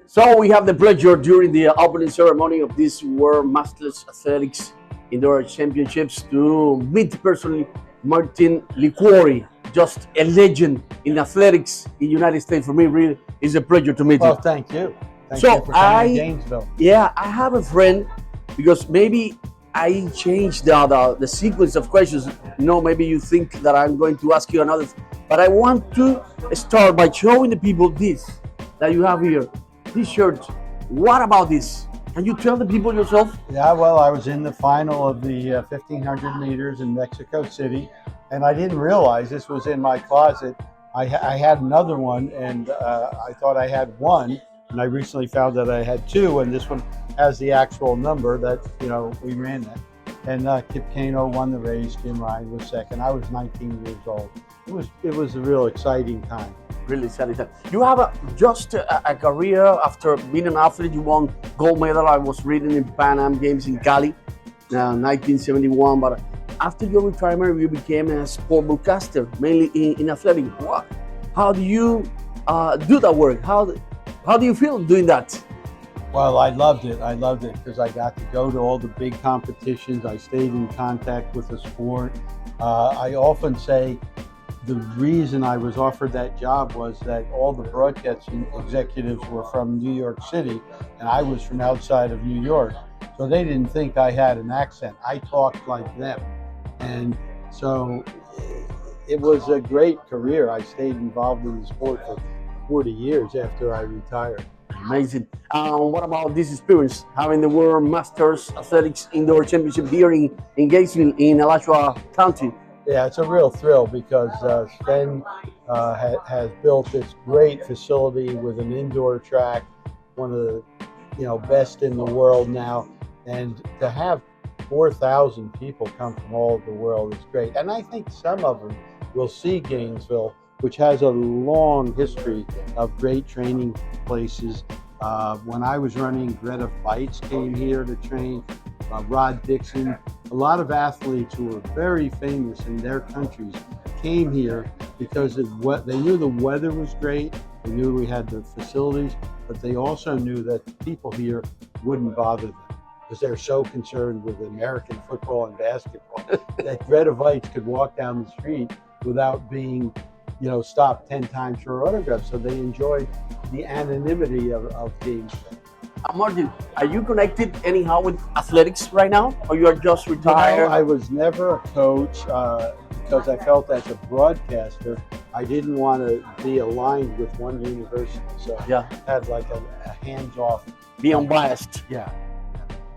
So we have the pleasure during the opening ceremony of this World Masters Athletics Indoor Championships to meet personally Martin Liquory, just a legend in athletics in the United States. For me, really, it's a pleasure to meet you. Well, thank you. Thank So you for coming to Gainesville. yeah, I have a friend because maybe I changed the sequence of questions. No, maybe you think that I'm going to ask you another, but I want to start by showing the people this that you have here, this shirt. What about this? Can you tell the people yourself? Yeah, well, I was in the final of the 1500 meters in Mexico City, and I didn't realize this was in my closet. I had another one, and I thought I had one, and I recently found that I had two, and this one has the actual number that, we ran that. And Kip Kano won the race, Jim Ryan was second. I was 19 years old. It was a real exciting time. Really satisfied. You have just a career after being an athlete. You won gold medal. I was reading in Pan Am Games in Cali, 1971. But after your retirement, you became a sport broadcaster, mainly in athletics. What? How do you do that work? How do you feel doing that? Well, I loved it. I loved it because I got to go to all the big competitions. I stayed in contact with the sport. I often say the reason I was offered that job was that all the broadcasting executives were from New York City, and I was from outside of New York. So they didn't think I had an accent. I talked like them. And so it was a great career. I stayed involved in the sport for 40 years after I retired. Amazing. What about this experience, having the World Masters Athletics Indoor Championship here in Gainesville, in Alachua County? Yeah, it's a real thrill because Sven has built this great facility with an indoor track, one of the best in the world now, and to have 4,000 people come from all over the world is great. And I think some of them will see Gainesville, which has a long history of great training places. When I was running, Greta Bites came here to train, Rod Dixon. A lot of athletes who were very famous in their countries came here because they knew the weather was great, they knew we had the facilities, but they also knew that people here wouldn't bother them because they're so concerned with American football and basketball that Greta Bites could walk down the street without being stopped 10 times for autographs. So they enjoy the anonymity of Gainesville. Martin, are you connected anyhow with athletics right now, or you are just retired? I was never a coach because I felt as a broadcaster, I didn't want to be aligned with one university. So yeah, I had like a hands-off. Be unbiased. Yeah.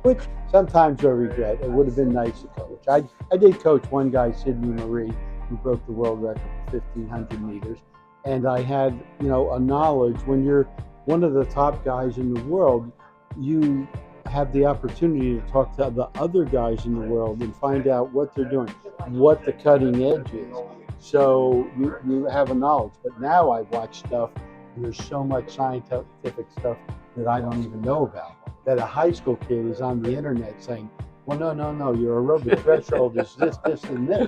Which sometimes I regret. It would have been nice to coach. I did coach one guy, Sidney Marie, who broke the world record for 1,500 meters. And I had, a knowledge when you're one of the top guys in the world, you have the opportunity to talk to the other guys in the world and find out what they're doing, what the cutting edge is. So you have a knowledge. But now I watch stuff, and there's so much scientific stuff that I don't even know about, that a high school kid is on the internet saying, well, no, your aerobic threshold is this, and this.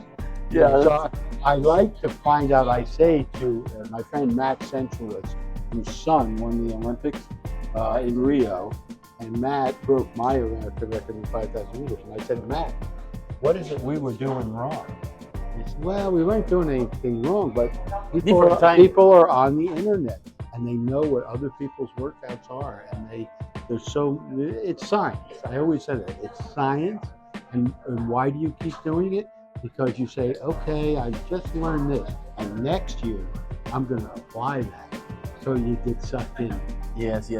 Yeah. So I like to find out. I say to my friend Matt Centrowitz, whose son won the Olympics in Rio, and Matt broke my American record in 5,000 meters. And I said, Matt, what is it we were doing wrong? He said, well, we weren't doing anything wrong, but people are on the internet and they know what other people's workouts are, and it's science. I always said it. It's science, and why do you keep doing it? Because you say, okay, I just learned this, and next year I'm going to apply that. So you get sucked in. Yes.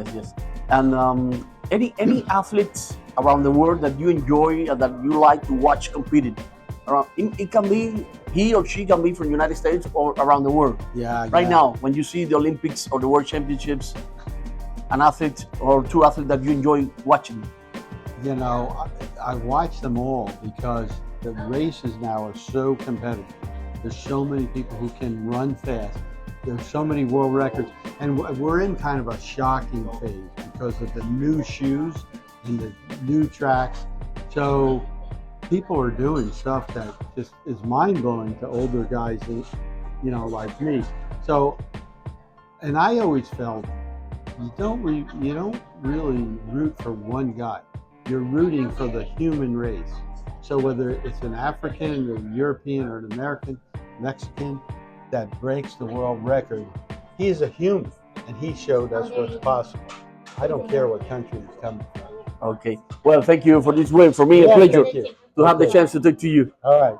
And any athletes around the world that you enjoy and that you like to watch competing? It can be he or she can be from the United States or around the world. Yeah. Right now, when you see the Olympics or the World Championships, an athlete or two athletes that you enjoy watching? I watch them all because the races now are so competitive. There's so many people who can run fast. There's so many world records. And we're in kind of a shocking phase because of the new shoes and the new tracks. So people are doing stuff that just is mind-blowing to older guys, like me. So, and I always felt you don't really root for one guy. You're rooting for the human race. So whether it's an African or European or an American, Mexican that breaks the world record, he is a human and he showed us what's possible. I don't care what country he's coming from. Okay. Well, thank you for this way. For me, a Yeah, pleasure thank you. to have the Okay. chance to talk to you. All right.